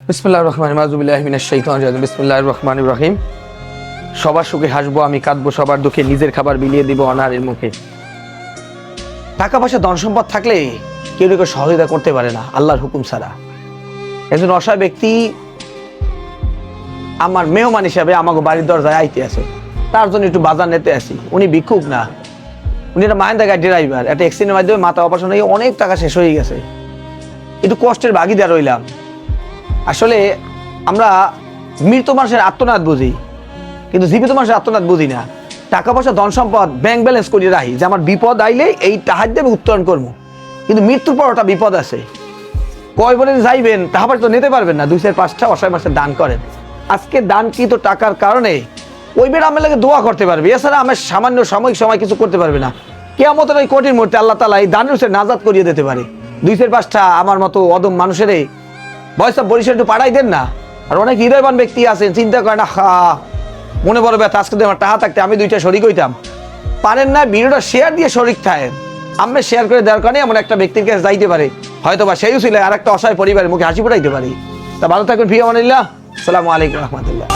বিসমিল্লাহির রহমানির রহিম, আউযু বিল্লাহি মিনাশ শাইতানির রাজিম। বিসমিল্লাহির রহমানির রহিম। সবার সুখে হাসবো আমি, কাঁদবো সবার দুঃখে, নিজের খাবার বিলিয়ে দিব অনারের মুখে। টাকা পয়সা ধন সম্পদ থাকলে কেউ কেউ সহযোগিতা করতে পারে না আল্লাহর হুকুম ছাড়া। একজন অসহায় ব্যক্তি আমার মেহমান হিসাবে আমাকে বাড়ির দরজায় আইতে আছে, তার জন্য একটু বাজার নিতে আসি। উনি ভিক্ষুক না, উনি একটা মাহেন্দ্রা গাড়ি ড্রাইভার। একটা অ্যাক্সিডেন্টের মাধ্যমে মাথা অপারেশন হয়ে অনেক টাকা শেষ হয়ে গেছে। একটু কষ্টের ভাগিদার রইলাম। আসলে আমরা মৃত মানুষের আত্মনাদ বুঝি, কিন্তু জীবিত মানুষের আত্মনাদ বুঝি না। টাকা পয়সা ধন সম্পদ ব্যাংক ব্যালেন্স করিয়ে রাখি যে আমার বিপদ আইলে এই টাহার দিয়ে আমি উত্তোলন করবো, কিন্তু মৃত্যুর পর ওটা বিপদ আছে। কয় বলে যাইবেন তাহার তো নিতে পারবেন না। 2-4-5টা অসহায় মাসে দান করেন। আজকে দান কি তো টাকার কারণে ওই বের আমার লাগে দোয়া করতে পারবে, এছাড়া আমার সামান্য সাময়িক সময় কিছু করতে পারবে না। কিয়ামতের ওই কঠিন মুহূর্তে আল্লাহ তাআলা এই দানের সে নাজাত করিয়ে দিতে পারে। 2-4-5টা আমার মতো অদম মানুষের বয়সা বরিশাল একটু পাঠাই দেন না। আর অনেক হৃদয়বান ব্যক্তি আছেন, চিন্তা করেন না মনে বড় ব্যথা, আজকে আমার টাকা থাকতে আমি 2টা শরিক হইতাম। পারেন না, ভিডিওটা শেয়ার দিয়ে শরিক থাকেন। আমরা শেয়ার করে দেওয়ার কারণে এমন একটা ব্যক্তির কাছে যাইতে পারে, হয়তো বা সেইও ছিল আর একটা অসহায় পরিবারের মুখে হাসি ফুটাইতে পারি। তা ভালো থাকবেন, ফি আমানিল্লাহ। আসসালামু আলাইকুম রহমতুল্লাহ।